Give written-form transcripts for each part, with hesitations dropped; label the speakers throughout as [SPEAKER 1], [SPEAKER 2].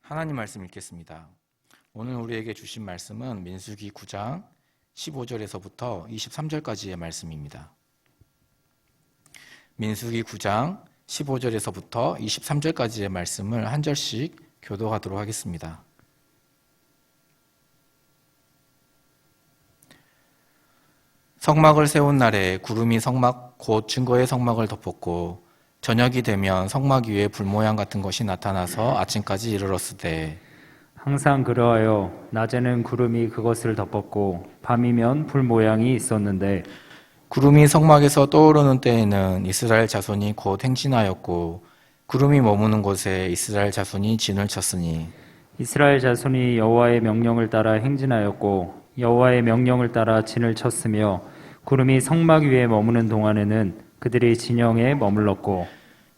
[SPEAKER 1] 하나님 말씀 읽겠습니다. 오늘 우리에게 주신 말씀은 민수기 9장 15절에서부터 23절까지의 말씀입니다. 민수기 9장 15절에서부터 23절까지의 말씀을 한 절씩 교독하도록 하겠습니다. 성막을 세운 날에 구름이 성막 곧 증거의 성막을 덮었고 저녁이 되면 성막 위에 불 모양 같은 것이 나타나서 아침까지 이르렀으되
[SPEAKER 2] 항상 그러하여 낮에는 구름이 그것을 덮었고 밤이면 불 모양이 있었는데
[SPEAKER 1] 구름이 성막에서 떠오르는 때에는 이스라엘 자손이 곧 행진하였고 구름이 머무는 곳에 이스라엘 자손이 진을 쳤으니
[SPEAKER 2] 이스라엘 자손이 여호와의 명령을 따라 행진하였고 여호와의 명령을 따라 진을 쳤으며 구름이 성막 위에 머무는 동안에는 그들이 진영에 머물렀고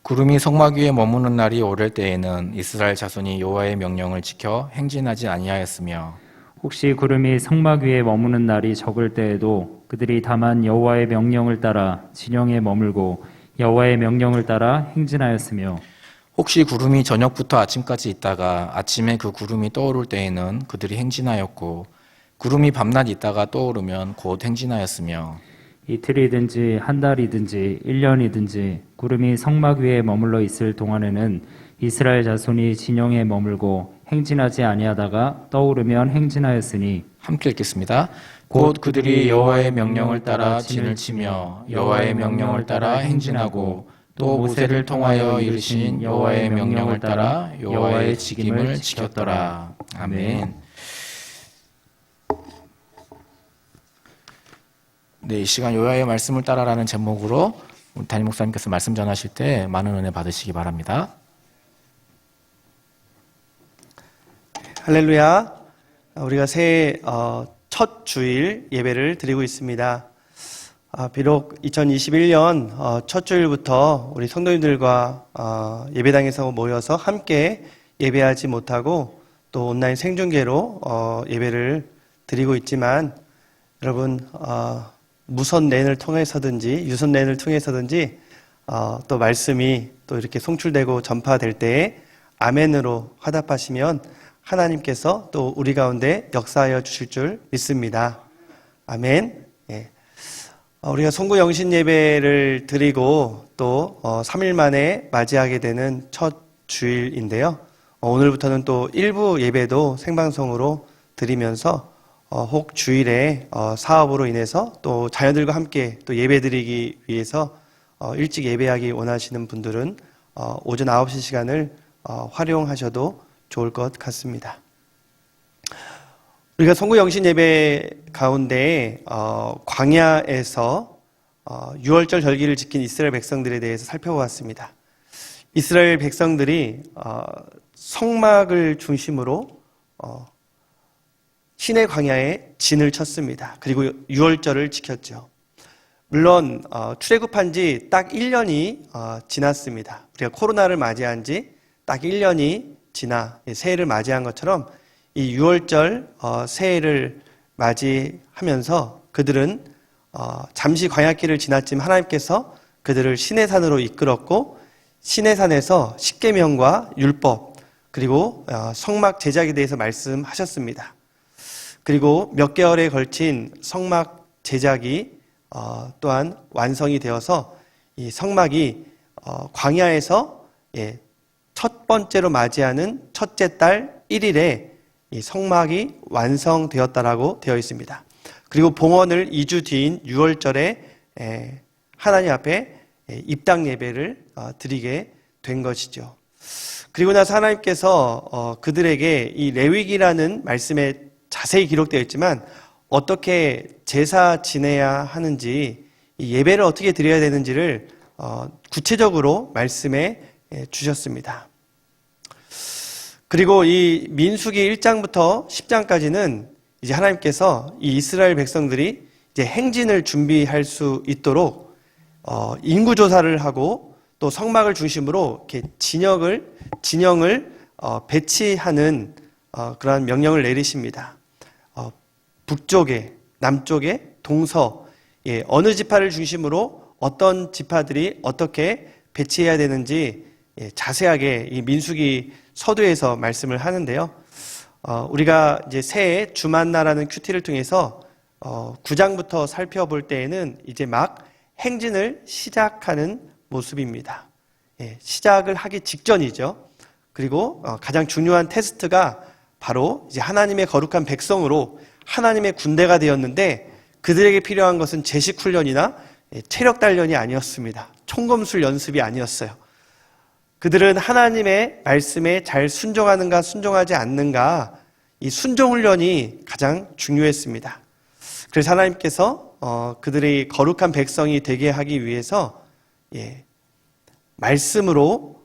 [SPEAKER 1] 구름이 성막 위에 머무는 날이 오를 때에는 이스라엘 자손이 여호와의 명령을 지켜 행진하지 아니하였으며
[SPEAKER 2] 혹시 구름이 성막 위에 머무는 날이 적을 때에도 그들이 다만 여호와의 명령을 따라 진영에 머물고 여호와의 명령을 따라 행진하였으며
[SPEAKER 1] 혹시 구름이 저녁부터 아침까지 있다가 아침에 그 구름이 떠오를 때에는 그들이 행진하였고 구름이 밤낮 있다가 떠오르면 곧 행진하였으며
[SPEAKER 2] 이틀이든지 한 달이든지 1년이든지 구름이 성막 위에 머물러 있을 동안에는 이스라엘 자손이 진영에 머물고 행진하지 아니하다가 떠오르면 행진하였으니
[SPEAKER 1] 함께 읽겠습니다. 곧 그들이 여호와의 명령을 따라 진을 치며 여호와의 명령을 따라 행진하고 또 모세를 통하여 이르신 여호와의 명령을 따라 여호와의 직임을 지켰더라. 아멘. 네, 이 시간 여호와의 말씀을 따라라는 제목으로 우리 담임 목사님께서 말씀 전하실 때 많은 은혜 받으시기 바랍니다.
[SPEAKER 3] 할렐루야. 우리가 새해 첫 주일 예배를 드리고 있습니다. 비록 2021년 첫 주일부터 우리 성도님들과 예배당에서 모여서 함께 예배하지 못하고 또 온라인 생중계로 예배를 드리고 있지만 여러분 무선 랜을 통해서든지 유선 랜을 통해서든지 또 말씀이 또 이렇게 송출되고 전파될 때에 아멘으로 화답하시면 하나님께서 또 우리 가운데 역사하여 주실 줄 믿습니다. 아멘. 예. 우리가 송구 영신 예배를 드리고 또 3일 만에 맞이하게 되는 첫 주일인데요. 오늘부터는 또 일부 예배도 생방송으로 드리면서 혹 주일에 사업으로 인해서 또 자녀들과 함께 또 예배 드리기 위해서 일찍 예배하기 원하시는 분들은 오전 9시 시간을 활용하셔도 좋을 것 같습니다. 우리가 송구 영신 예배 가운데 광야에서 6월절 절기를 지킨 이스라엘 백성들에 대해서 살펴보았습니다. 이스라엘 백성들이 성막을 중심으로 시내 광야에 진을 쳤습니다. 그리고 6월절을 지켰죠. 물론 출애굽한 지 딱 1년이 지났습니다. 우리가 코로나를 맞이한 지 딱 1년이 지나 새해를 맞이한 것처럼 이 6월절 새해를 맞이하면서 그들은 잠시 광야길을 지났지만 하나님께서 그들을 시내산으로 이끌었고 시내산에서 십계명과 율법 그리고 성막 제작에 대해서 말씀하셨습니다. 그리고 몇 개월에 걸친 성막 제작이 또한 완성이 되어서 이 성막이 광야에서 첫 번째로 맞이하는 첫째 달 1일에 이 성막이 완성되었다라고 되어 있습니다. 그리고 봉헌을 2주 뒤인 6월절에 하나님 앞에 입당 예배를 드리게 된 것이죠. 그리고 나서 하나님께서 그들에게 이 레위기라는 말씀에 자세히 기록되어 있지만 어떻게 제사 지내야 하는지 이 예배를 어떻게 드려야 되는지를 구체적으로 말씀해 주셨습니다. 그리고 이 민수기 1장부터 10장까지는 이제 하나님께서 이 이스라엘 백성들이 이제 행진을 준비할 수 있도록 인구 조사를 하고 또 성막을 중심으로 이렇게 진영을 배치하는 그러한 명령을 내리십니다. 북쪽에, 남쪽에, 동서 어느 지파를 중심으로 어떤 지파들이 어떻게 배치해야 되는지 자세하게 이 민수기 서두에서 말씀을 하는데요. 우리가 이제 새해 주만나라는 큐티를 통해서 9장부터 살펴볼 때에는 이제 막 행진을 시작하는 모습입니다. 예, 시작을 하기 직전이죠. 그리고 가장 중요한 테스트가 바로 이제 하나님의 거룩한 백성으로 하나님의 군대가 되었는데 그들에게 필요한 것은 제식 훈련이나 체력 단련이 아니었습니다. 총검술 연습이 아니었어요. 그들은 하나님의 말씀에 잘 순종하는가 순종하지 않는가 이 순종 훈련이 가장 중요했습니다. 그래서 하나님께서 그들의 거룩한 백성이 되게 하기 위해서 말씀으로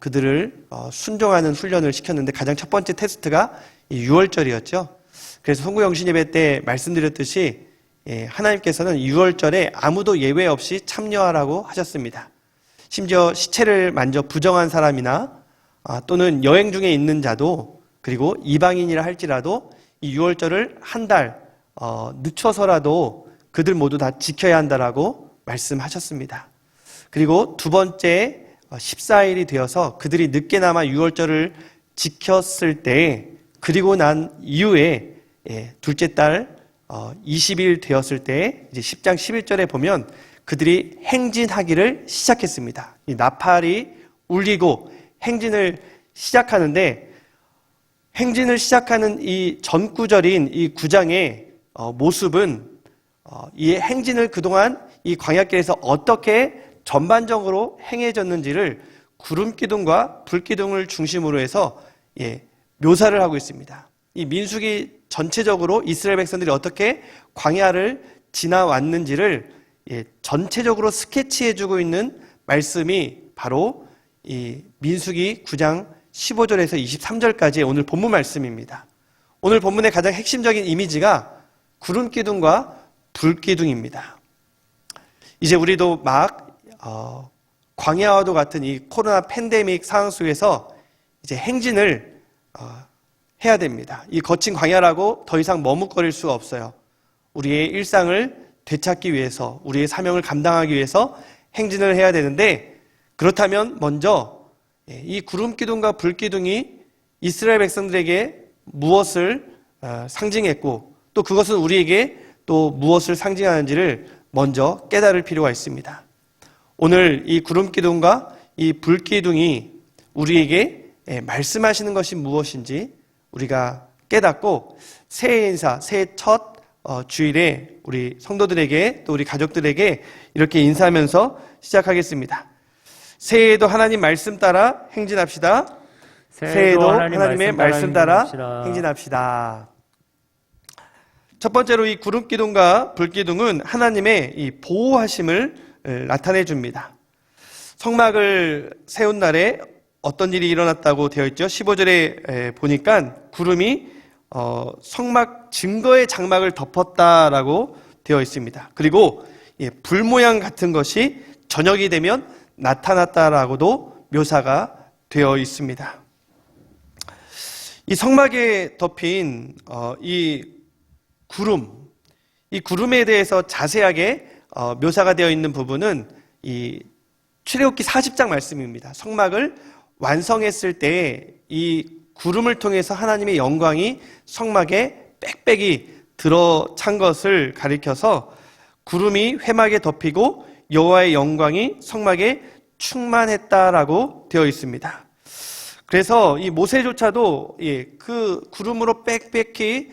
[SPEAKER 3] 그들을 순종하는 훈련을 시켰는데 가장 첫 번째 테스트가 이 유월절이었죠. 그래서 송구영신 예배 때 말씀드렸듯이 하나님께서는 유월절에 아무도 예외 없이 참여하라고 하셨습니다. 심지어 시체를 만져 부정한 사람이나 또는 여행 중에 있는 자도 그리고 이방인이라 할지라도 이 유월절을 한 달 늦춰서라도 그들 모두 다 지켜야 한다라고 말씀하셨습니다. 그리고 두 번째 14일이 되어서 그들이 늦게나마 유월절을 지켰을 때 그리고 난 이후에 둘째 달 20일 되었을 때 이제 10장 11절에 보면 그들이 행진하기를 시작했습니다. 이 나팔이 울리고 행진을 시작하는데 행진을 시작하는 이 전구절인 이 9장의 모습은 이 행진을 그동안 이 광야길에서 어떻게 전반적으로 행해졌는지를 구름기둥과 불기둥을 중심으로 해서 묘사를 하고 있습니다. 이 민수기 전체적으로 이스라엘 백성들이 어떻게 광야를 지나왔는지를 전체적으로 스케치해주고 있는 말씀이 바로 이 민수기 9장 15절에서 23절까지의 오늘 본문 말씀입니다. 오늘 본문의 가장 핵심적인 이미지가 구름기둥과 불기둥입니다. 이제 우리도 막 광야와도 같은 이 코로나 팬데믹 상황 속에서 이제 행진을 해야 됩니다. 이 거친 광야라고 더 이상 머뭇거릴 수가 없어요. 우리의 일상을 되찾기 위해서, 우리의 사명을 감당하기 위해서 행진을 해야 되는데, 그렇다면 먼저 이 구름기둥과 불기둥이 이스라엘 백성들에게 무엇을 상징했고 또 그것은 우리에게 또 무엇을 상징하는지를 먼저 깨달을 필요가 있습니다. 오늘 이 구름기둥과 이 불기둥이 우리에게 말씀하시는 것이 무엇인지 우리가 깨닫고 새해 인사, 새해 첫 주일에 우리 성도들에게 또 우리 가족들에게 이렇게 인사하면서 시작하겠습니다. 새해에도 하나님 말씀 따라 행진합시다. 새해에도 하나님의 말씀 따라 행진합시다. 첫 번째로 이 구름기둥과 불기둥은 하나님의 이 보호하심을 나타내 줍니다. 성막을 세운 날에 어떤 일이 일어났다고 되어 있죠? 15절에 보니까 구름이 성막 증거의 장막을 덮었다라고 되어 있습니다. 그리고 불 모양 같은 것이 저녁이 되면 나타났다라고도 묘사가 되어 있습니다. 이 성막에 덮인 이 구름에 대해서 자세하게 묘사가 되어 있는 부분은 이 출애굽기 40장 말씀입니다. 성막을 완성했을 때 이 구름을 통해서 하나님의 영광이 성막에 빽빽이 들어찬 것을 가리켜서 구름이 회막에 덮이고 여호와의 영광이 성막에 충만했다라고 되어 있습니다. 그래서 이 모세조차도 그 구름으로 빽빽히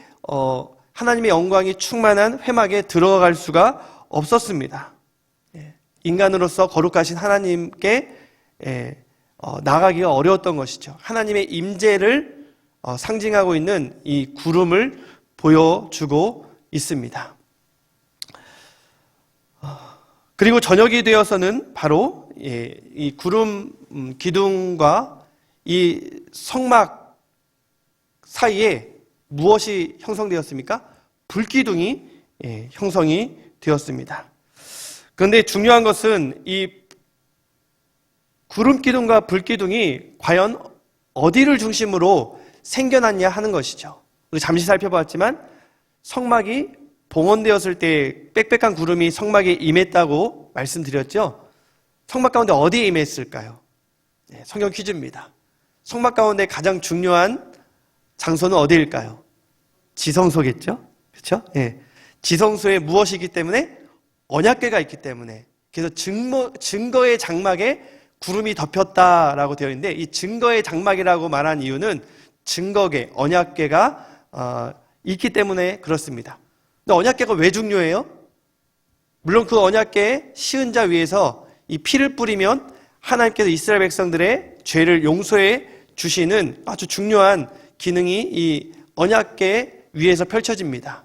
[SPEAKER 3] 하나님의 영광이 충만한 회막에 들어갈 수가 없었습니다. 인간으로서 거룩하신 하나님께 나가기가 어려웠던 것이죠. 하나님의 임재를 상징하고 있는 이 구름을 보여주고 있습니다. 그리고 저녁이 되어서는 바로 이 구름 기둥과 이 성막 사이에 무엇이 형성되었습니까? 불기둥이 형성이 되었습니다. 그런데 중요한 것은 이 구름기둥과 불기둥이 과연 어디를 중심으로 생겨났냐 하는 것이죠. 우리 잠시 살펴봤지만 성막이 봉헌되었을 때 빽빽한 구름이 성막에 임했다고 말씀드렸죠. 성막 가운데 어디에 임했을까요? 성경 퀴즈입니다. 성막 가운데 가장 중요한 장소는 어디일까요? 지성소겠죠? 그렇죠? 예. 지성소에 무엇이기 때문에? 언약궤가 있기 때문에. 그래서 증거의 장막에 구름이 덮였다라고 되어 있는데, 이 증거의 장막이라고 말한 이유는 증거궤, 언약궤가 있기 때문에 그렇습니다. 근데 언약궤가 왜 중요해요? 물론 그 언약궤에 시은 자 위에서 이 피를 뿌리면 하나님께서 이스라엘 백성들의 죄를 용서해 주시는 아주 중요한 기능이 이 언약궤 위에서 펼쳐집니다.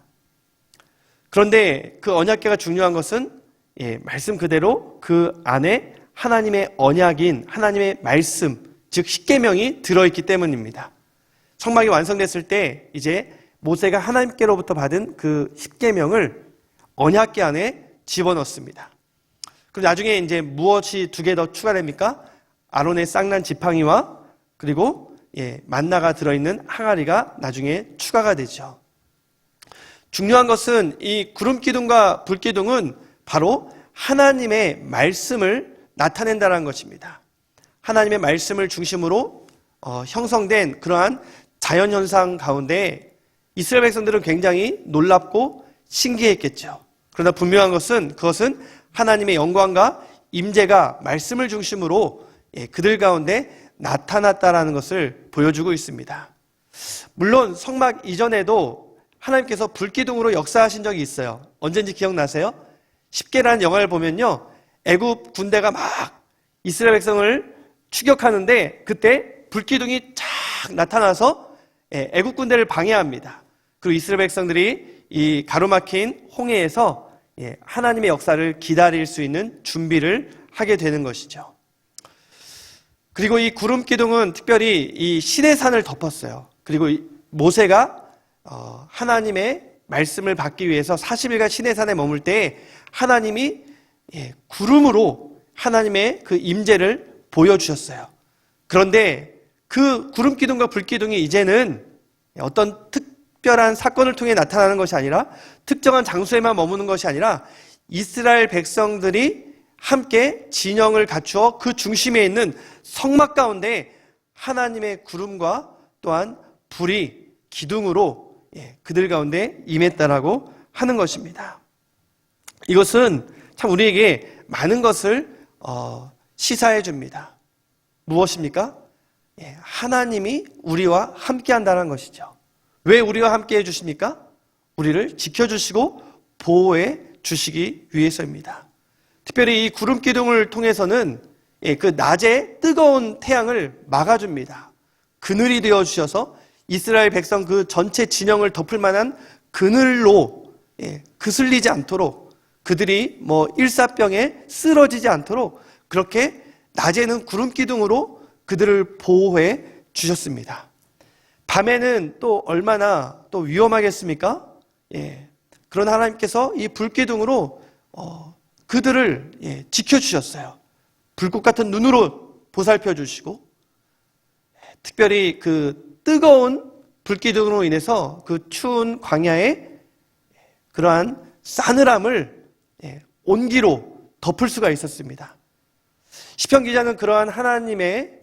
[SPEAKER 3] 그런데 그 언약궤가 중요한 것은 말씀 그대로 그 안에 하나님의 언약인 하나님의 말씀, 즉 십계명이 들어있기 때문입니다. 성막이 완성됐을 때 이제 모세가 하나님께로부터 받은 그 십계명을 언약궤 안에 집어넣습니다. 그럼 나중에 이제 무엇이 2개 더 추가됩니까? 아론의 쌍난 지팡이와 그리고 만나가 들어있는 항아리가 나중에 추가가 되죠. 중요한 것은 이 구름 기둥과 불 기둥은 바로 하나님의 말씀을 나타낸다는 것입니다. 하나님의 말씀을 중심으로 형성된 그러한 자연현상 가운데 이스라엘 백성들은 굉장히 놀랍고 신기했겠죠. 그러나 분명한 것은 그것은 하나님의 영광과 임재가 말씀을 중심으로 그들 가운데 나타났다라는 것을 보여주고 있습니다. 물론 성막 이전에도 하나님께서 불기둥으로 역사하신 적이 있어요. 언젠지 기억나세요? 십계라는 영화를 보면요, 애굽 군대가 막 이스라엘 백성을 추격하는데 그때 불기둥이 쫙 나타나서 애굽 군대를 방해합니다. 그리고 이스라엘 백성들이 이 가로막힌 홍해에서 하나님의 역사를 기다릴 수 있는 준비를 하게 되는 것이죠. 그리고 이 구름 기둥은 특별히 이 시내산을 덮었어요. 그리고 모세가 하나님의 말씀을 받기 위해서 40일간 시내산에 머물 때 하나님이 구름으로 하나님의 그 임재를 보여주셨어요. 그런데 그 구름 기둥과 불 기둥이 이제는 어떤 특별한 사건을 통해 나타나는 것이 아니라 특정한 장소에만 머무는 것이 아니라 이스라엘 백성들이 함께 진영을 갖추어 그 중심에 있는 성막 가운데 하나님의 구름과 또한 불이 기둥으로 그들 가운데 임했다라고 하는 것입니다. 이것은 참 우리에게 많은 것을 시사해 줍니다. 무엇입니까? 하나님이 우리와 함께 한다는 것이죠. 왜 우리와 함께 해주십니까? 우리를 지켜주시고 보호해 주시기 위해서입니다. 특별히 이 구름 기둥을 통해서는 그 낮에 뜨거운 태양을 막아줍니다. 그늘이 되어 주셔서 이스라엘 백성 그 전체 진영을 덮을 만한 그늘로 그슬리지 않도록, 그들이 일사병에 쓰러지지 않도록 그렇게 낮에는 구름 기둥으로 그들을 보호해 주셨습니다. 밤에는 또 얼마나 또 위험하겠습니까? 그런 하나님께서 이 불기둥으로 그들을 지켜주셨어요. 불꽃 같은 눈으로 보살펴 주시고, 특별히 그 뜨거운 불기둥으로 인해서 그 추운 광야에 그러한 싸늘함을 온기로 덮을 수가 있었습니다. 시편 기자는 그러한 하나님의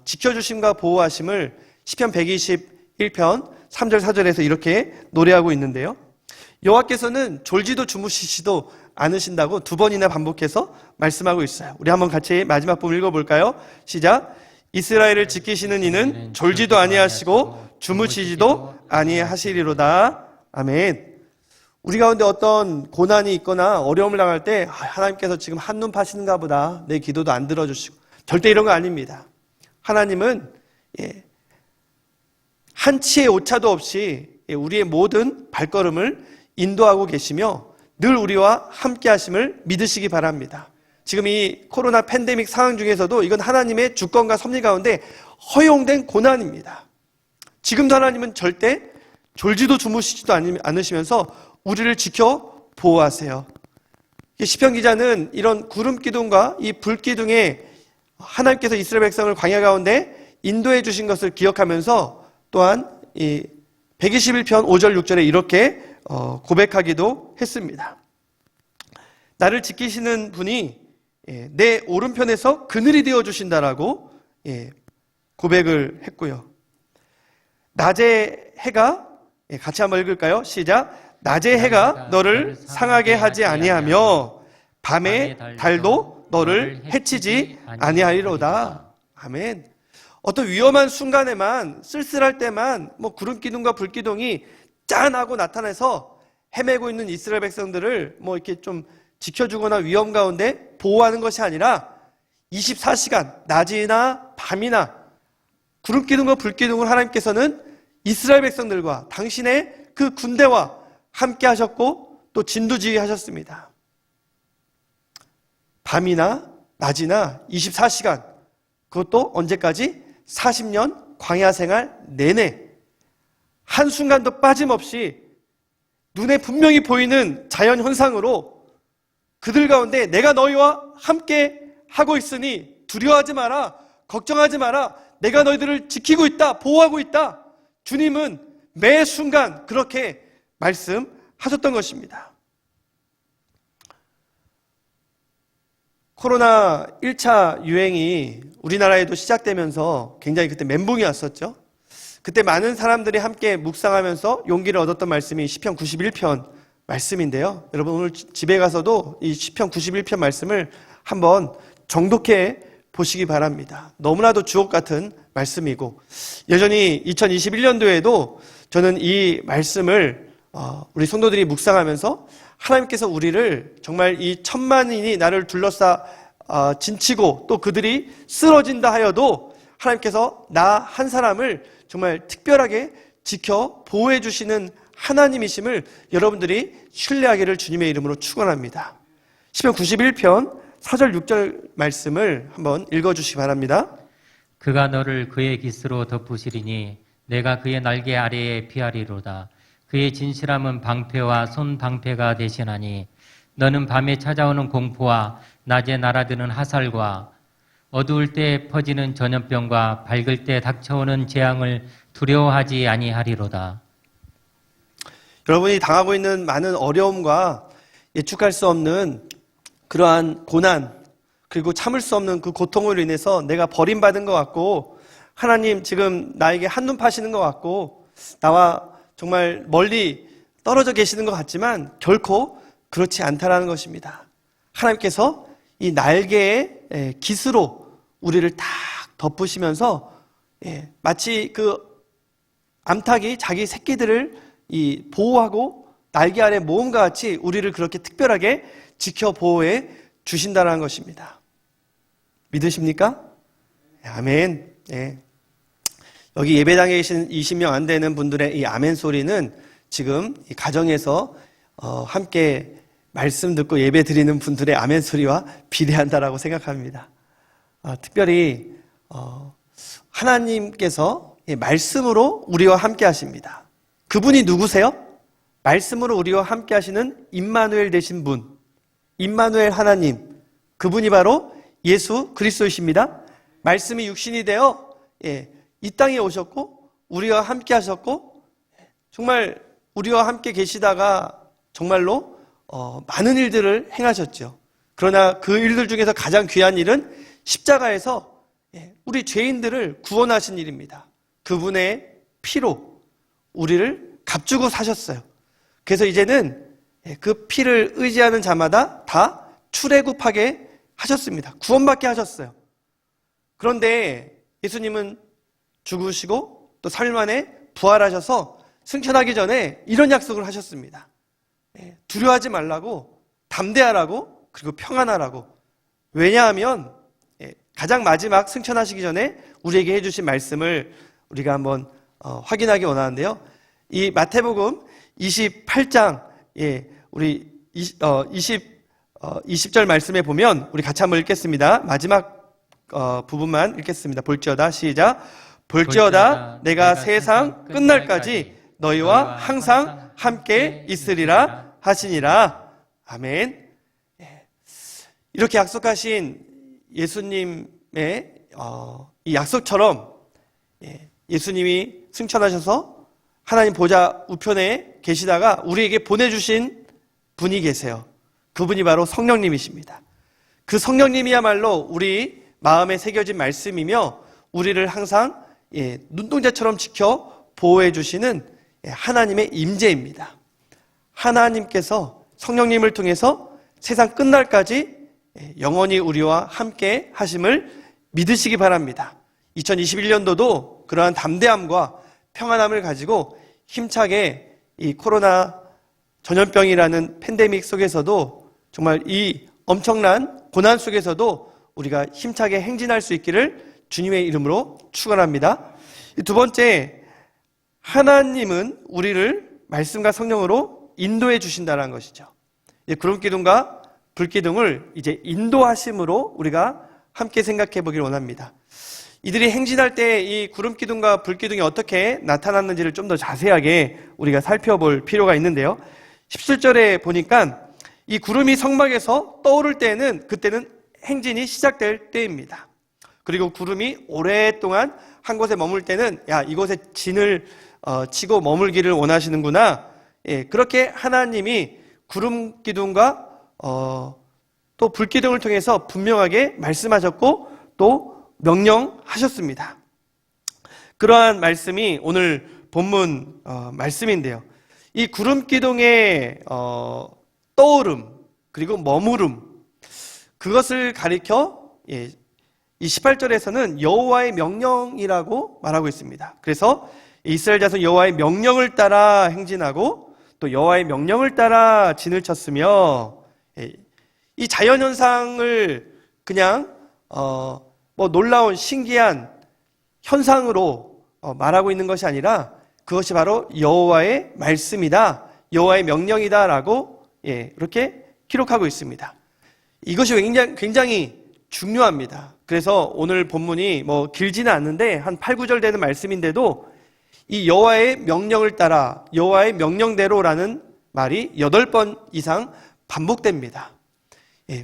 [SPEAKER 3] 지켜주심과 보호하심을 시편 121편 3절 4절에서 이렇게 노래하고 있는데요. 여호와께서는 졸지도 주무시지도 않으신다고 2번이나 반복해서 말씀하고 있어요. 우리 한번 같이 마지막 부분 읽어볼까요? 시작. 이스라엘을 지키시는 이는 졸지도 아니하시고 주무시지도 아니하시리로다. 아멘. 우리 가운데 어떤 고난이 있거나 어려움을 당할 때 하나님께서 지금 한눈 파시는가 보다, 내 기도도 안 들어주시고, 절대 이런 거 아닙니다. 하나님은 한치의 오차도 없이 우리의 모든 발걸음을 인도하고 계시며 늘 우리와 함께 하심을 믿으시기 바랍니다. 지금 이 코로나 팬데믹 상황 중에서도 이건 하나님의 주권과 섭리 가운데 허용된 고난입니다. 지금도 하나님은 절대 졸지도 주무시지도 않으시면서 우리를 지켜 보호하세요. 시편 기자는 이런 구름 기둥과 이 불 기둥에 하나님께서 이스라엘 백성을 광야 가운데 인도해 주신 것을 기억하면서 또한 이 121편 5절 6절에 이렇게 고백하기도 했습니다. 나를 지키시는 분이 내 오른편에서 그늘이 되어 주신다라고 고백을 했고요. 낮의 해가, 같이 한번 읽을까요? 시작. 낮의 해가 너를 상하게 하지 아니하며 밤의 달도 너를 해치지 아니하리로다. 아멘. 어떤 위험한 순간에만, 쓸쓸할 때만 구름 기둥과 불 기둥이 짠하고 나타나서 헤매고 있는 이스라엘 백성들을 이렇게 좀 지켜주거나 위험 가운데 보호하는 것이 아니라 24시간 낮이나 밤이나 구름 기둥과 불 기둥을 하나님께서는 이스라엘 백성들과 당신의 그 군대와 함께 하셨고 또 진두지휘하셨습니다. 밤이나 낮이나 24시간, 그것도 언제까지? 40년 광야 생활 내내 한순간도 빠짐없이 눈에 분명히 보이는 자연 현상으로 그들 가운데 내가 너희와 함께 하고 있으니 두려워하지 마라, 걱정하지 마라, 내가 너희들을 지키고 있다, 보호하고 있다. 주님은 매 순간 그렇게 말씀하셨던 것입니다. 코로나 1차 유행이 우리나라에도 시작되면서 굉장히 그때 멘붕이 왔었죠. 그때 많은 사람들이 함께 묵상하면서 용기를 얻었던 말씀이 시편 91편 말씀인데요. 여러분 오늘 집에 가서도 이 시편 91편 말씀을 한번 정독해 보시기 바랍니다. 너무나도 주옥 같은 말씀이고, 여전히 2021년도에도 저는 이 말씀을 우리 성도들이 묵상하면서 하나님께서 우리를 정말 이 천만인이 나를 둘러싸 진치고 또 그들이 쓰러진다 하여도 하나님께서 나 한 사람을 정말 특별하게 지켜 보호해 주시는 하나님이심을 여러분들이 신뢰하기를 주님의 이름으로 축원합니다. 시편 91편 4절 6절 말씀을 한번 읽어주시기 바랍니다.
[SPEAKER 4] 그가 너를 그의 깃으로 덮으시리니 내가 그의 날개 아래에 피하리로다. 그의 진실함은 방패와 손방패가 되시나니 너는 밤에 찾아오는 공포와 낮에 날아드는 화살과 어두울 때 퍼지는 전염병과 밝을 때 닥쳐오는 재앙을 두려워하지 아니하리로다.
[SPEAKER 3] 여러분이 당하고 있는 많은 어려움과 예측할 수 없는 그러한 고난, 그리고 참을 수 없는 그 고통으로 인해서 내가 버림받은 것 같고 하나님 지금 나에게 한눈 파시는 것 같고 나와 정말 멀리 떨어져 계시는 것 같지만 결코 그렇지 않다라는 것입니다. 하나님께서 이 날개의 깃으로 우리를 딱 덮으시면서 마치 그 암탉이 자기 새끼들을 보호하고 날개 아래 모음과 같이 우리를 그렇게 특별하게 지켜 보호해 주신다는 것입니다. 믿으십니까? 아멘. 여기 예배당에 계신 20명 안 되는 분들의 이 아멘 소리는 지금 이 가정에서 함께 말씀 듣고 예배 드리는 분들의 아멘 소리와 비례한다라고 생각합니다. 특별히 하나님께서 말씀으로 우리와 함께 하십니다. 그분이 누구세요? 말씀으로 우리와 함께 하시는 임마누엘 되신 분, 임마누엘 하나님, 그분이 바로 예수 그리스도이십니다. 말씀이 육신이 되어 이 땅에 오셨고 우리와 함께 하셨고 정말 우리와 함께 계시다가 정말로 많은 일들을 행하셨죠. 그러나 그 일들 중에서 가장 귀한 일은 십자가에서 우리 죄인들을 구원하신 일입니다. 그분의 피로 우리를 값주고 사셨어요. 그래서 이제는 그 피를 의지하는 자마다 다 출애굽하게 하셨습니다. 구원받게 하셨어요. 그런데 예수님은 죽으시고 또 3일 만에 부활하셔서 승천하기 전에 이런 약속을 하셨습니다. 두려워하지 말라고, 담대하라고, 그리고 평안하라고. 왜냐하면 가장 마지막 승천하시기 전에 우리에게 해주신 말씀을 우리가 한번 확인하기 원하는데요. 이 마태복음 28장 우리 20절 말씀에 보면 우리 같이 한번 읽겠습니다. 마지막 부분만 읽겠습니다. 볼지어다 시작. 볼지어다 내가 세상 끝날까지 너희와 항상 함께 있으리라 하시니라. 아멘. 이렇게 약속하신 예수님의 이 약속처럼 예수님이 승천하셔서 하나님 보좌 우편에 계시다가 우리에게 보내주신 분이 계세요. 그분이 바로 성령님이십니다. 그 성령님이야말로 우리 마음에 새겨진 말씀이며 우리를 항상 눈동자처럼 지켜 보호해 주시는 하나님의 임재입니다. 하나님께서 성령님을 통해서 세상 끝날까지 영원히 우리와 함께 하심을 믿으시기 바랍니다. 2021년도도 그러한 담대함과 평안함을 가지고 힘차게 이 코로나 전염병이라는 팬데믹 속에서도 정말 이 엄청난 고난 속에서도 우리가 힘차게 행진할 수 있기를 주님의 이름으로 축원합니다. 두 번째, 하나님은 우리를 말씀과 성령으로 인도해 주신다는 것이죠. 구름기둥과 불기둥을 이제 인도하심으로 우리가 함께 생각해 보길 원합니다. 이들이 행진할 때 이 구름기둥과 불기둥이 어떻게 나타났는지를 좀 더 자세하게 우리가 살펴볼 필요가 있는데요. 17절에 보니까 이 구름이 성막에서 떠오를 때에는 그때는 행진이 시작될 때입니다. 그리고 구름이 오랫동안 한 곳에 머물 때는 이곳에 진을 치고 머물기를 원하시는구나. 그렇게 하나님이 구름 기둥과 또 불기둥을 통해서 분명하게 말씀하셨고 또 명령하셨습니다. 그러한 말씀이 오늘 본문 말씀인데요. 이 구름 기둥의 떠오름 그리고 머무름, 그것을 가리켜 이 18절에서는 여호와의 명령이라고 말하고 있습니다. 그래서 이스라엘 자손 여호와의 명령을 따라 행진하고 또 여호와의 명령을 따라 진을 쳤으며, 이 자연현상을 그냥 놀라운 신기한 현상으로 말하고 있는 것이 아니라 그것이 바로 여호와의 말씀이다, 여호와의 명령이다라고 이렇게 기록하고 있습니다. 이것이 굉장히 중요합니다. 그래서 오늘 본문이 길지는 않는데 한 8, 9절 되는 말씀인데도 이 여호와의 명령을 따라 여호와의 명령대로라는 말이 8번 이상 반복됩니다.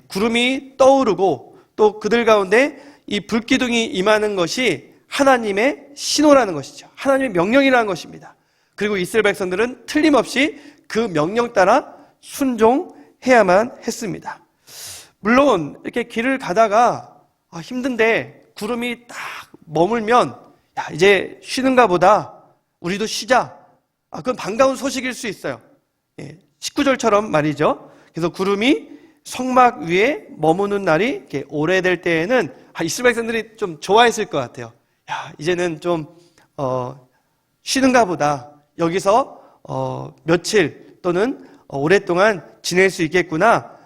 [SPEAKER 3] 구름이 떠오르고 또 그들 가운데 이 불기둥이 임하는 것이 하나님의 신호라는 것이죠. 하나님의 명령이라는 것입니다. 그리고 이스라엘 백성들은 틀림없이 그 명령 따라 순종해야만 했습니다. 물론 이렇게 길을 가다가 힘든데 구름이 딱 머물면 이제 쉬는가 보다, 우리도 쉬자, 그건 반가운 소식일 수 있어요. 19절처럼 말이죠. 그래서 구름이 성막 위에 머무는 날이 이렇게 오래될 때에는 이스라엘 백성들이 좀 좋아했을 것 같아요. 이제는 좀 쉬는가 보다, 여기서 며칠 또는 오랫동안 지낼 수 있겠구나,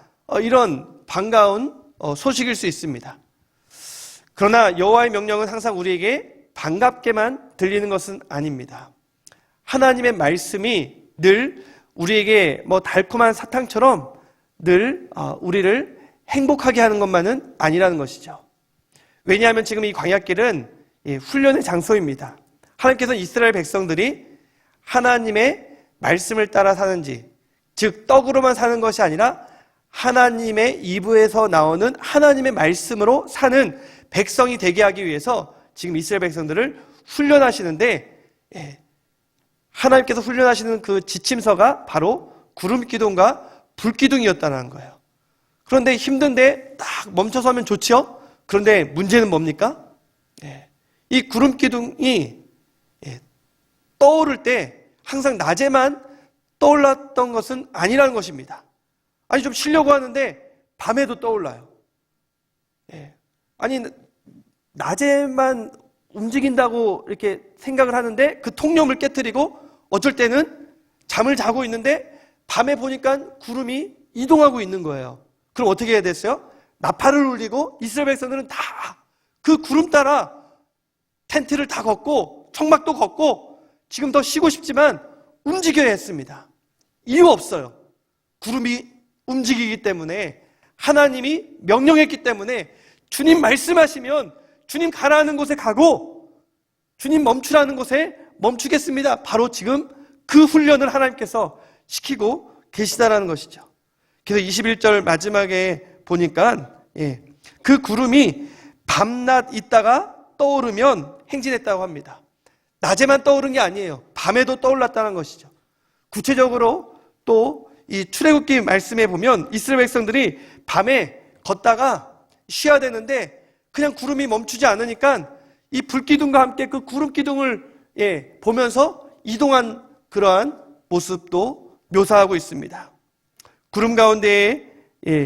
[SPEAKER 3] 이런 반가운 소식일 수 있습니다. 그러나 여호와의 명령은 항상 우리에게 반갑게만 들리는 것은 아닙니다. 하나님의 말씀이 늘 우리에게 달콤한 사탕처럼 늘 우리를 행복하게 하는 것만은 아니라는 것이죠. 왜냐하면 지금 이 광야길은 훈련의 장소입니다. 하나님께서는 이스라엘 백성들이 하나님의 말씀을 따라 사는지, 즉 떡으로만 사는 것이 아니라 하나님의 입에서 나오는 하나님의 말씀으로 사는 백성이 되게 하기 위해서 지금 이스라엘 백성들을 훈련하시는데, 하나님께서 훈련하시는 그 지침서가 바로 구름기둥과 불기둥이었다는 거예요. 그런데 힘든데 딱 멈춰서면 좋지요? 그런데 문제는 뭡니까? 이 구름기둥이 떠오를 때 항상 낮에만 떠올랐던 것은 아니라는 것입니다. 아니, 좀 쉬려고 하는데 밤에도 떠올라요. 아니, 낮에만 움직인다고 이렇게 생각을 하는데 그 통념을 깨트리고 어쩔 때는 잠을 자고 있는데 밤에 보니까 구름이 이동하고 있는 거예요. 그럼 어떻게 해야 됐어요? 나팔을 울리고 이스라엘 백성들은 다 그 구름 따라 텐트를 다 걷고 성막도 걷고 지금 더 쉬고 싶지만 움직여야 했습니다. 이유 없어요. 구름이 움직이기 때문에, 하나님이 명령했기 때문에, 주님 말씀하시면 주님 가라는 곳에 가고 주님 멈추라는 곳에 멈추겠습니다. 바로 지금 그 훈련을 하나님께서 시키고 계시다라는 것이죠. 그래서 21절 마지막에 보니까 그 구름이 밤낮 있다가 떠오르면 행진했다고 합니다. 낮에만 떠오른 게 아니에요. 밤에도 떠올랐다는 것이죠. 구체적으로 또 이 출애굽기 말씀에 보면 이스라엘 백성들이 밤에 걷다가 쉬어야 되는데 그냥 구름이 멈추지 않으니까 이 불기둥과 함께 그 구름 기둥을 보면서 이동한 그러한 모습도 묘사하고 있습니다. 구름 가운데에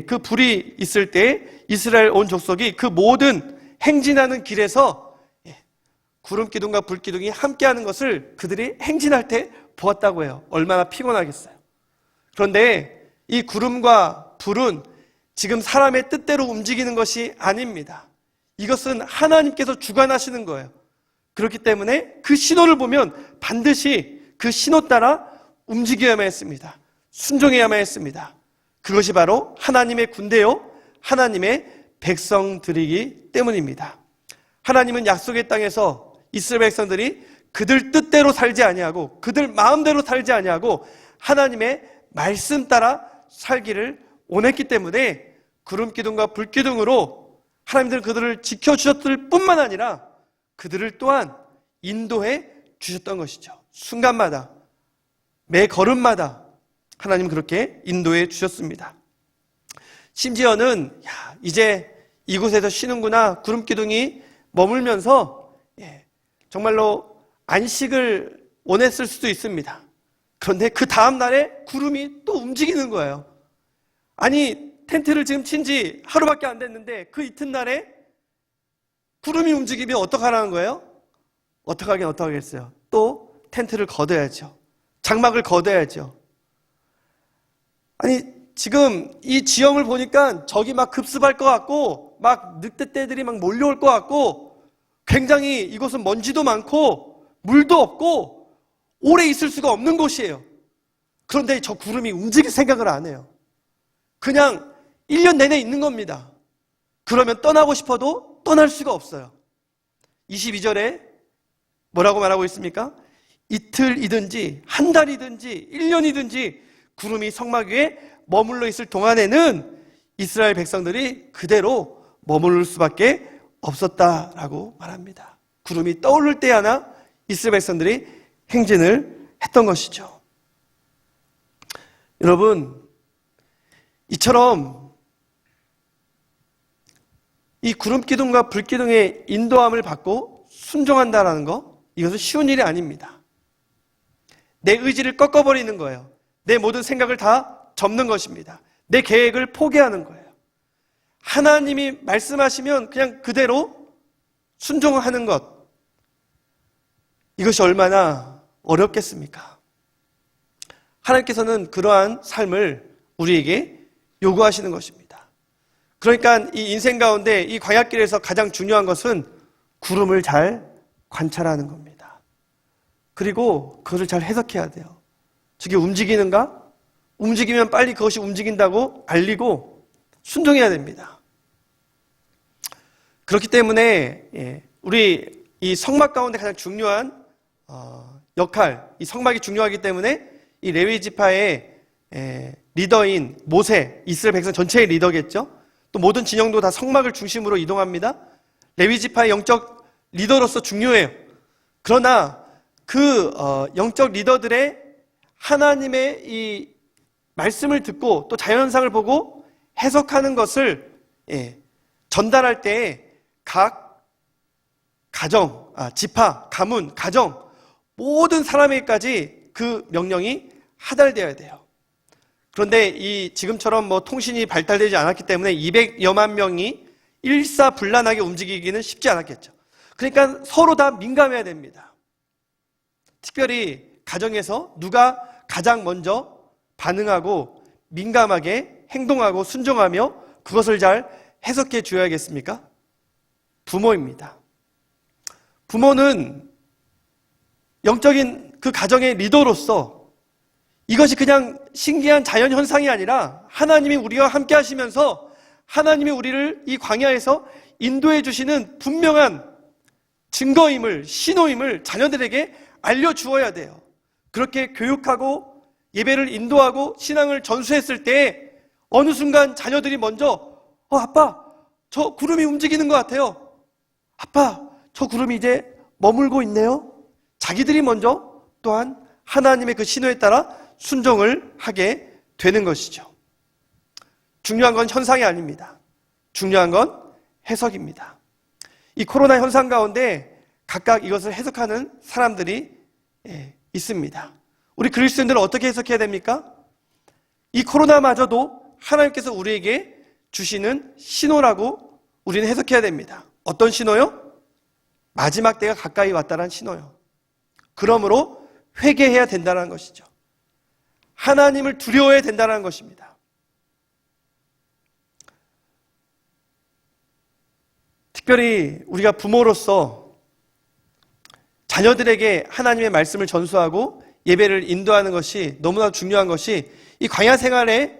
[SPEAKER 3] 그 불이 있을 때 이스라엘 온 족속이 그 모든 행진하는 길에서 구름 기둥과 불 기둥이 함께하는 것을 그들이 행진할 때 보았다고 해요. 얼마나 피곤하겠어요. 그런데 이 구름과 불은 지금 사람의 뜻대로 움직이는 것이 아닙니다. 이것은 하나님께서 주관하시는 거예요. 그렇기 때문에 그 신호를 보면 반드시 그 신호 따라 움직여야만 했습니다. 순종해야만 했습니다. 그것이 바로 하나님의 군대요, 하나님의 백성들이기 때문입니다. 하나님은 약속의 땅에서 이스라엘 백성들이 그들 뜻대로 살지 아니하고 그들 마음대로 살지 아니하고 하나님의 말씀 따라 살기를 원했기 때문에 구름 기둥과 불 기둥으로 하나님들 그들을 지켜주셨을 뿐만 아니라 그들을 또한 인도해 주셨던 것이죠. 순간마다, 매 걸음마다 하나님 그렇게 인도해 주셨습니다. 심지어는 이제 이곳에서 쉬는구나, 구름 기둥이 머물면서 정말로 안식을 원했을 수도 있습니다. 그런데 그 다음 날에 구름이 또 움직이는 거예요. 아니, 텐트를 지금 친 지 하루밖에 안 됐는데 그 이튿날에 구름이 움직이면 어떡하라는 거예요? 어떡하겠어요? 또 텐트를 걷어야죠. 장막을 걷어야죠. 아니, 지금 이 지형을 보니까 저기 막 급습할 것 같고 막 늑대떼들이 막 몰려올 것 같고 굉장히 이곳은 먼지도 많고 물도 없고 오래 있을 수가 없는 곳이에요. 그런데 저 구름이 움직일 생각을 안 해요. 그냥 1년 내내 있는 겁니다. 그러면 떠나고 싶어도 떠날 수가 없어요. 22절에 뭐라고 말하고 있습니까? 이틀이든지 한 달이든지 1년이든지 구름이 성막 위에 머물러 있을 동안에는 이스라엘 백성들이 그대로 머무를 수밖에 없었다라고 말합니다. 구름이 떠오를 때 하나 이스라엘 백성들이 행진을 했던 것이죠. 여러분, 이처럼 이 구름 기둥과 불 기둥의 인도함을 받고 순종한다라는 거, 이것은 쉬운 일이 아닙니다. 내 의지를 꺾어버리는 거예요. 내 모든 생각을 다 접는 것입니다. 내 계획을 포기하는 거예요. 하나님이 말씀하시면 그냥 그대로 순종하는 것, 이것이 얼마나 어렵겠습니까? 하나님께서는 그러한 삶을 우리에게 요구하시는 것입니다. 그러니까 이 인생 가운데 이 광야길에서 가장 중요한 것은 구름을 잘 관찰하는 겁니다. 그리고 그것을 잘 해석해야 돼요. 저게 움직이는가? 움직이면 빨리 그것이 움직인다고 알리고 순종해야 됩니다. 그렇기 때문에 우리 이 성막 가운데 가장 중요한 역할, 이 성막이 중요하기 때문에 이 레위 지파의 리더인 모세, 이스라엘 백성 전체의 리더겠죠. 또 모든 진영도 다 성막을 중심으로 이동합니다. 레위 지파의 영적 리더로서 중요해요. 그러나 그 영적 리더들의 하나님의 이 말씀을 듣고 또 자연현상을 보고 해석하는 것을 전달할 때 각 가정, 지파, 가문, 가정 모든 사람에게까지 그 명령이 하달되어야 돼요. 그런데 이 지금처럼 뭐 통신이 발달되지 않았기 때문에 200여만 명이 일사불란하게 움직이기는 쉽지 않았겠죠. 그러니까 서로 다 민감해야 됩니다. 특별히 가정에서 누가 가장 먼저 반응하고 민감하게 행동하고 순종하며 그것을 잘 해석해 줘야겠습니까? 부모입니다. 부모는 영적인 그 가정의 리더로서 이것이 그냥 신기한 자연현상이 아니라 하나님이 우리와 함께 하시면서 하나님이 우리를 이 광야에서 인도해 주시는 분명한 증거임을, 신호임을 자녀들에게 알려주어야 돼요. 그렇게 교육하고 예배를 인도하고 신앙을 전수했을 때 어느 순간 자녀들이 먼저 아빠, 저 구름이 움직이는 것 같아요. 아빠, 저 구름이 이제 머물고 있네요. 자기들이 먼저 또한 하나님의 그 신호에 따라 순종을 하게 되는 것이죠. 중요한 건 현상이 아닙니다. 중요한 건 해석입니다. 이 코로나 현상 가운데 각각 이것을 해석하는 사람들이 있습니다. 우리 그리스도인들은 어떻게 해석해야 됩니까? 이 코로나마저도 하나님께서 우리에게 주시는 신호라고 우리는 해석해야 됩니다. 어떤 신호요? 마지막 때가 가까이 왔다는 신호요. 그러므로 회개해야 된다는 것이죠. 하나님을 두려워해야 된다는 것입니다. 특별히 우리가 부모로서 자녀들에게 하나님의 말씀을 전수하고 예배를 인도하는 것이 너무나 중요한 것이 이 광야 생활에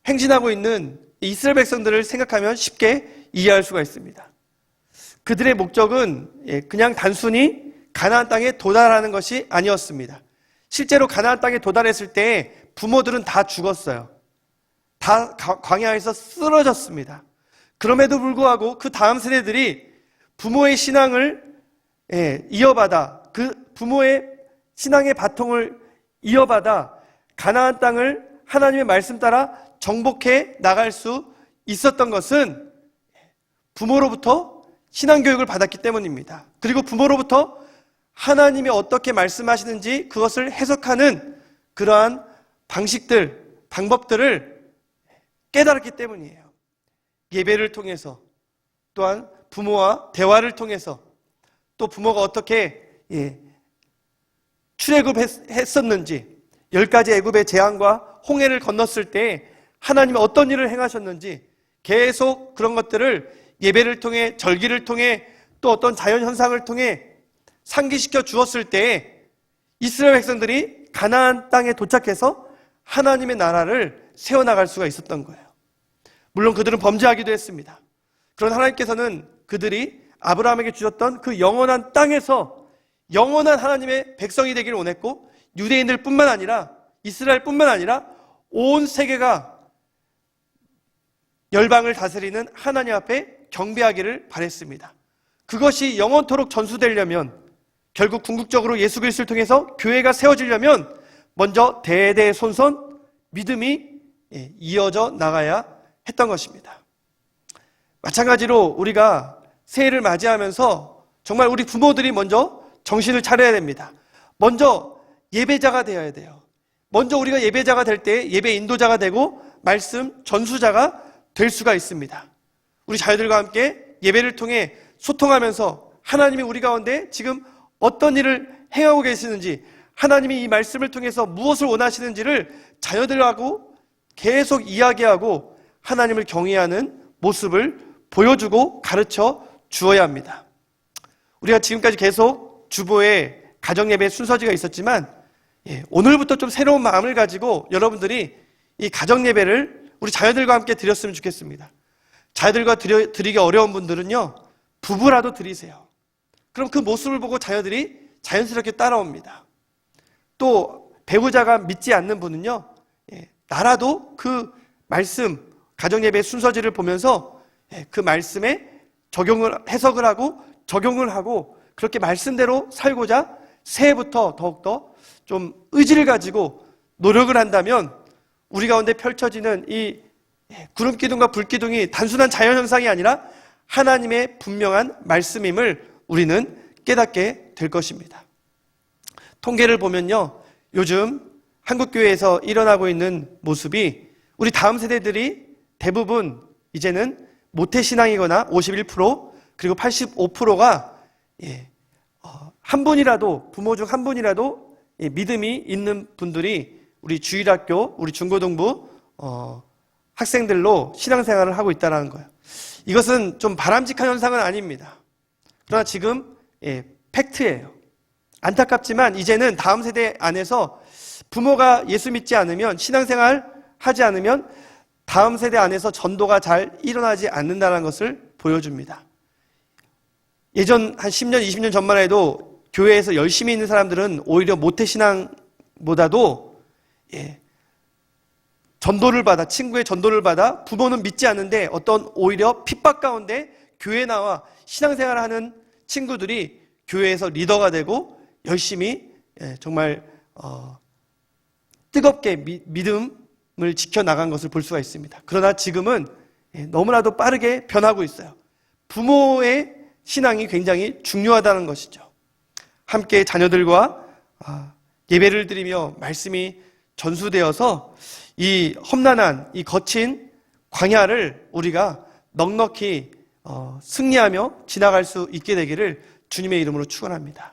[SPEAKER 3] 행진하고 있는 이스라엘 백성들을 생각하면 쉽게 이해할 수가 있습니다. 그들의 목적은 그냥 단순히 가나안 땅에 도달하는 것이 아니었습니다. 실제로 가나안 땅에 도달했을 때 부모들은 다 죽었어요. 다 광야에서 쓰러졌습니다. 그럼에도 불구하고 그 다음 세대들이 부모의 신앙을 이어받아 그 부모의 신앙의 바통을 이어받아 가나안 땅을 하나님의 말씀 따라 정복해 나갈 수 있었던 것은 부모로부터 신앙교육을 받았기 때문입니다. 그리고 부모로부터 하나님이 어떻게 말씀하시는지 그것을 해석하는 그러한 방식들, 방법들을 깨달았기 때문이에요. 예배를 통해서 또한 부모와 대화를 통해서 또 부모가 어떻게 출애굽했었는지 10가지 애굽의 재앙과 홍해를 건넜을 때 하나님이 어떤 일을 행하셨는지 계속 그런 것들을 예배를 통해 절기를 통해 또 어떤 자연현상을 통해 상기시켜 주었을 때 이스라엘 백성들이 가나안 땅에 도착해서 하나님의 나라를 세워나갈 수가 있었던 거예요. 물론 그들은 범죄하기도 했습니다. 그런 하나님께서는 그들이 아브라함에게 주셨던 그 영원한 땅에서 영원한 하나님의 백성이 되기를 원했고 유대인들 뿐만 아니라 이스라엘 뿐만 아니라 온 세계가 열방을 다스리는 하나님 앞에 경배하기를 바랬습니다. 그것이 영원토록 전수되려면 결국 궁극적으로 예수 그리스도를 통해서 교회가 세워지려면 먼저 대대손손 믿음이 이어져 나가야 했던 것입니다. 마찬가지로 우리가 새해를 맞이하면서 정말 우리 부모들이 먼저 정신을 차려야 됩니다. 먼저 예배자가 되어야 돼요. 먼저 우리가 예배자가 될 때 예배 인도자가 되고 말씀 전수자가 될 수가 있습니다. 우리 자녀들과 함께 예배를 통해 소통하면서 하나님이 우리 가운데 지금 어떤 일을 행하고 계시는지 하나님이 이 말씀을 통해서 무엇을 원하시는지를 자녀들하고 계속 이야기하고 하나님을 경외하는 모습을 보여주고 가르쳐 주어야 합니다. 우리가 지금까지 계속 주보에 가정예배 순서지가 있었지만 오늘부터 좀 새로운 마음을 가지고 여러분들이 이 가정예배를 우리 자녀들과 함께 드렸으면 좋겠습니다. 자녀들과 드리기 어려운 분들은요 부부라도 드리세요. 그럼 그 모습을 보고 자녀들이 자연스럽게 따라옵니다. 또 배우자가 믿지 않는 분은요 나라도 그 말씀 가정예배 순서지를 보면서 그 말씀에 해석을 하고 적용을 하고 그렇게 말씀대로 살고자 새해부터 더욱더 좀 의지를 가지고 노력을 한다면 우리 가운데 펼쳐지는 이 구름기둥과 불기둥이 단순한 자연현상이 아니라 하나님의 분명한 말씀임을 우리는 깨닫게 될 것입니다. 통계를 보면요 요즘 한국교회에서 일어나고 있는 모습이 우리 다음 세대들이 대부분 이제는 모태신앙이거나 51% 그리고 85%가 한 분이라도 부모 중 한 분이라도 믿음이 있는 분들이 우리 주일학교, 우리 중고등부 학생들로 신앙생활을 하고 있다는 거예요. 이것은 좀 바람직한 현상은 아닙니다. 그러나 지금 팩트예요. 안타깝지만 이제는 다음 세대 안에서 부모가 예수 믿지 않으면 신앙생활 하지 않으면 다음 세대 안에서 전도가 잘 일어나지 않는다는 것을 보여줍니다. 예전 한 10년, 20년 전만 해도 교회에서 열심히 있는 사람들은 오히려 모태신앙보다도 전도를 받아, 친구의 전도를 받아 부모는 믿지 않는데 어떤 오히려 핍박 가운데 교회에 나와 신앙생활을 하는 친구들이 교회에서 리더가 되고 열심히 정말 뜨겁게 믿음을 지켜나간 것을 볼 수가 있습니다. 그러나 지금은 너무나도 빠르게 변하고 있어요. 부모의 신앙이 굉장히 중요하다는 것이죠. 함께 자녀들과 예배를 드리며 말씀이 전수되어서 이 험난한 이 거친 광야를 우리가 넉넉히 승리하며 지나갈 수 있게 되기를 주님의 이름으로 축원합니다.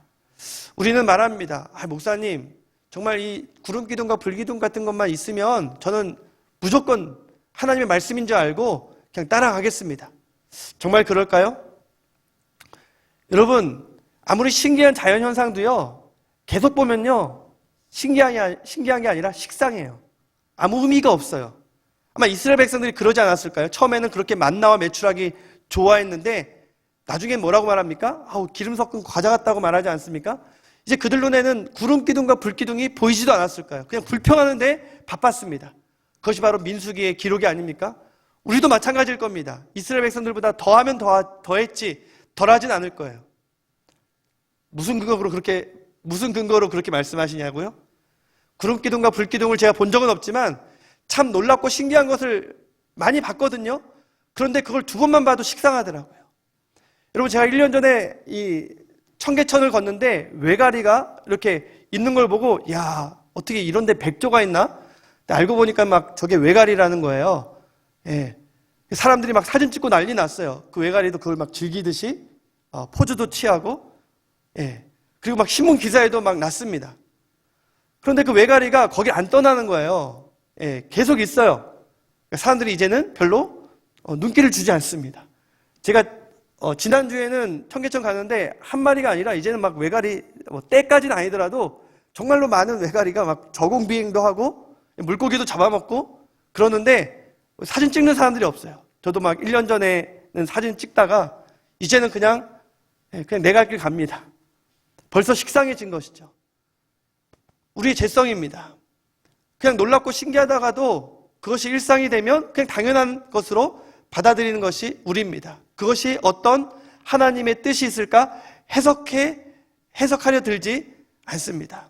[SPEAKER 3] 우리는 말합니다. 목사님, 정말 이 구름기둥과 불기둥 같은 것만 있으면 저는 무조건 하나님의 말씀인 줄 알고 그냥 따라가겠습니다. 정말 그럴까요? 여러분, 아무리 신기한 자연현상도요, 계속 보면요, 신기한 게 아니라 식상해요. 아무 의미가 없어요. 아마 이스라엘 백성들이 그러지 않았을까요? 처음에는 그렇게 만나와 메추라기 좋아했는데 나중에 뭐라고 말합니까? 기름 섞은 과자 같다고 말하지 않습니까? 이제 그들 눈에는 구름기둥과 불기둥이 보이지도 않았을까요? 그냥 불평하는데 바빴습니다. 그것이 바로 민수기의 기록이 아닙니까? 우리도 마찬가지일 겁니다. 이스라엘 백성들보다 더하면 더했지 덜하진 않을 거예요. 무슨 근거로 그렇게 말씀하시냐고요? 구름기둥과 불기둥을 제가 본 적은 없지만 참 놀랍고 신기한 것을 많이 봤거든요. 그런데 그걸 두 번만 봐도 식상하더라고요. 여러분, 제가 1년 전에 이 청계천을 걷는데 외가리가 이렇게 있는 걸 보고, 야, 어떻게 이런 데 백조가 있나? 알고 보니까 막 저게 외가리라는 거예요. 예. 사람들이 막 사진 찍고 난리 났어요. 그 외가리도 그걸 막 즐기듯이 포즈도 취하고, 예. 그리고 막 신문 기사에도 막 났습니다. 그런데 그 외가리가 거기 안 떠나는 거예요. 예. 계속 있어요. 사람들이 이제는 별로 눈길을 주지 않습니다. 제가 지난주에는 청계천 가는데 한 마리가 아니라 이제는 막 외가리, 때까지는 아니더라도 정말로 많은 외가리가 막 저공비행도 하고 물고기도 잡아먹고 그러는데 사진 찍는 사람들이 없어요. 저도 막 1년 전에는 사진 찍다가 이제는 그냥 내 갈 길 갑니다. 벌써 식상해진 것이죠. 우리의 죄성입니다. 그냥 놀랍고 신기하다가도 그것이 일상이 되면 그냥 당연한 것으로 받아들이는 것이 우리입니다. 그것이 어떤 하나님의 뜻이 있을까 해석하려 들지 않습니다.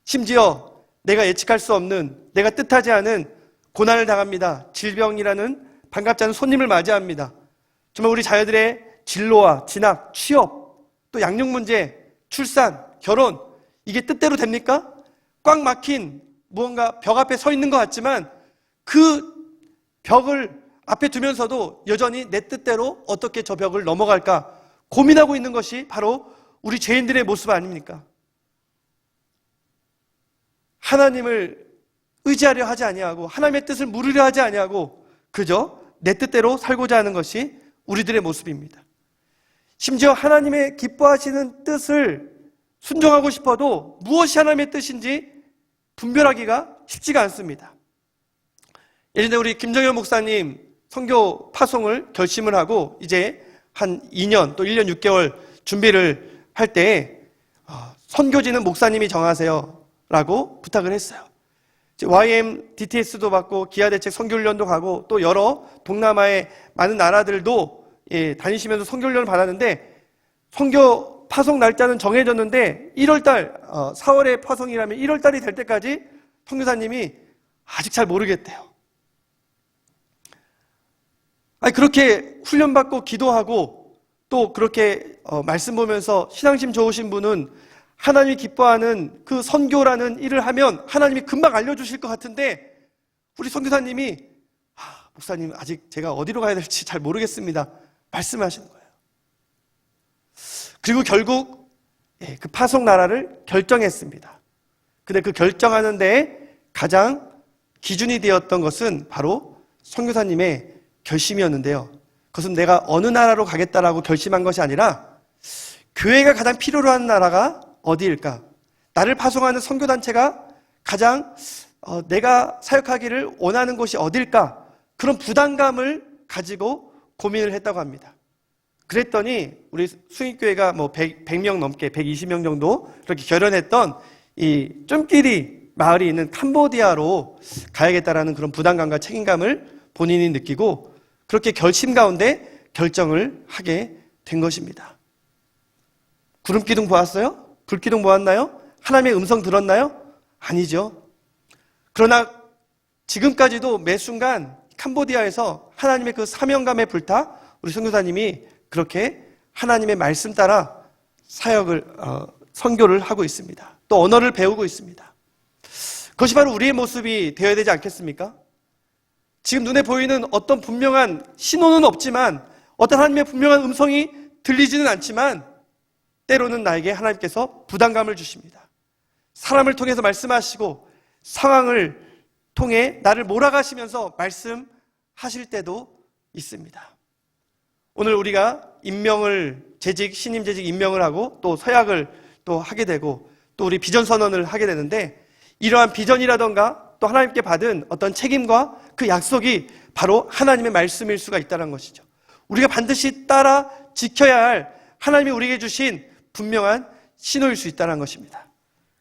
[SPEAKER 3] 심지어 내가 예측할 수 없는, 내가 뜻하지 않은 고난을 당합니다. 질병이라는 반갑지 않은 손님을 맞이합니다. 정말 우리 자녀들의 진로와 진학, 취업, 또 양육 문제, 출산, 결혼, 이게 뜻대로 됩니까? 꽉 막힌 무언가 벽 앞에 서 있는 것 같지만 그 벽을 앞에 두면서도 여전히 내 뜻대로 어떻게 저 벽을 넘어갈까 고민하고 있는 것이 바로 우리 죄인들의 모습 아닙니까? 하나님을 의지하려 하지 아니하고 하나님의 뜻을 물으려 하지 아니하고 그저 내 뜻대로 살고자 하는 것이 우리들의 모습입니다. 심지어 하나님의 기뻐하시는 뜻을 순종하고 싶어도 무엇이 하나님의 뜻인지 분별하기가 쉽지가 않습니다. 예전에 우리 김정현 목사님 선교 파송을 결심을 하고 이제 한 2년 또 1년 6개월 준비를 할 때 선교지는 목사님이 정하세요 라고 부탁을 했어요. YM DTS도 받고 기아대책 선교훈련도 가고 또 여러 동남아의 많은 나라들도 다니시면서 선교훈련을 받았는데 선교 파송 날짜는 정해졌는데 1월달 4월에 파송이라면 1월달이 될 때까지 선교사님이 아직 잘 모르겠대요. 그렇게 훈련받고 기도하고 또 그렇게 말씀 보면서 신앙심 좋으신 분은 하나님이 기뻐하는 그 선교라는 일을 하면 하나님이 금방 알려주실 것 같은데 우리 선교사님이 목사님 아직 제가 어디로 가야 될지 잘 모르겠습니다 말씀하시는 거예요. 그리고 결국 그 파송 나라를 결정했습니다. 근데 그 결정하는 데에 가장 기준이 되었던 것은 바로 선교사님의 결심이었는데요. 그것은 내가 어느 나라로 가겠다라고 결심한 것이 아니라 교회가 가장 필요로 하는 나라가 어디일까? 나를 파송하는 선교단체가 가장 내가 사역하기를 원하는 곳이 어딜까? 그런 부담감을 가지고 고민을 했다고 합니다. 그랬더니 우리 수익교회가 100명 넘게 120명 정도 그렇게 결연했던 이 쫌끼리 마을이 있는 캄보디아로 가야겠다라는 그런 부담감과 책임감을 본인이 느끼고 그렇게 결심 가운데 결정을 하게 된 것입니다. 구름기둥 보았어요? 불기둥 보았나요? 하나님의 음성 들었나요? 아니죠. 그러나 지금까지도 매 순간 캄보디아에서 하나님의 그 사명감에 불타 우리 선교사님이 그렇게 하나님의 말씀 따라 사역을 선교를 하고 있습니다. 또 언어를 배우고 있습니다. 그것이 바로 우리의 모습이 되어야 되지 않겠습니까? 지금 눈에 보이는 어떤 분명한 신호는 없지만, 어떤 하나님의 분명한 음성이 들리지는 않지만, 때로는 나에게 하나님께서 부담감을 주십니다. 사람을 통해서 말씀하시고 상황을 통해 나를 몰아가시면서 말씀하실 때도 있습니다. 오늘 우리가 신임 재직 임명을 하고 또 서약을 또 하게 되고 또 우리 비전 선언을 하게 되는데, 이러한 비전이라던가 또 하나님께 받은 어떤 책임과 그 약속이 바로 하나님의 말씀일 수가 있다는 것이죠. 우리가 반드시 따라 지켜야 할 하나님이 우리에게 주신 분명한 신호일 수 있다는 것입니다.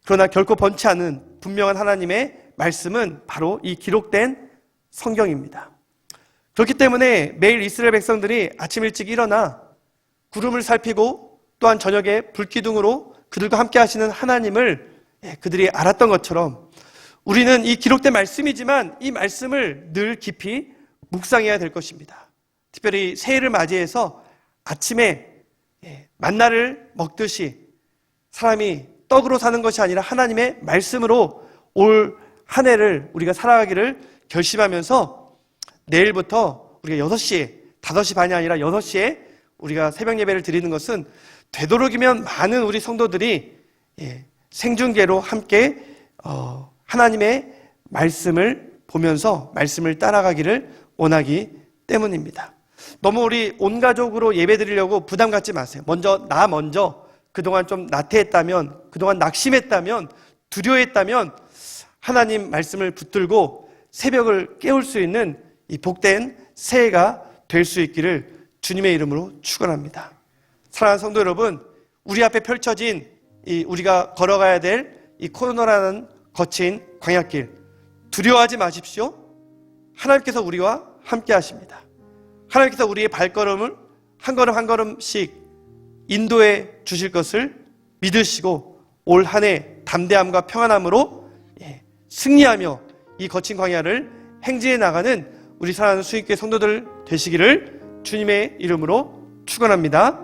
[SPEAKER 3] 그러나 결코 번치 않은 분명한 하나님의 말씀은 바로 이 기록된 성경입니다. 그렇기 때문에 매일 이스라엘 백성들이 아침 일찍 일어나 구름을 살피고 또한 저녁에 불기둥으로 그들과 함께 하시는 하나님을 그들이 알았던 것처럼, 우리는 이 기록된 말씀이지만 이 말씀을 늘 깊이 묵상해야 될 것입니다. 특별히 새해를 맞이해서 아침에 만나를 먹듯이 사람이 떡으로 사는 것이 아니라 하나님의 말씀으로 올 한 해를 우리가 살아가기를 결심하면서, 내일부터 우리가 6시에, 5시 반이 아니라 6시에 우리가 새벽 예배를 드리는 것은 되도록이면 많은 우리 성도들이 생중계로 함께 하나님의 말씀을 보면서 말씀을 따라가기를 원하기 때문입니다. 너무 우리 온 가족으로 예배 드리려고 부담 갖지 마세요. 나 먼저 그동안 좀 나태했다면, 그동안 낙심했다면, 두려워했다면 하나님 말씀을 붙들고 새벽을 깨울 수 있는 이 복된 새해가 될 수 있기를 주님의 이름으로 축원합니다. 사랑하는 성도 여러분, 우리 앞에 펼쳐진 우리가 걸어가야 될 이 코로나라는 거친 광야길, 두려워하지 마십시오. 하나님께서 우리와 함께 하십니다. 하나님께서 우리의 발걸음을 한 걸음 한 걸음씩 인도해 주실 것을 믿으시고 올 한 해 담대함과 평안함으로 승리하며 이 거친 광야를 행진해 나가는 우리 사랑하는 수익교회 성도들 되시기를 주님의 이름으로 축원합니다.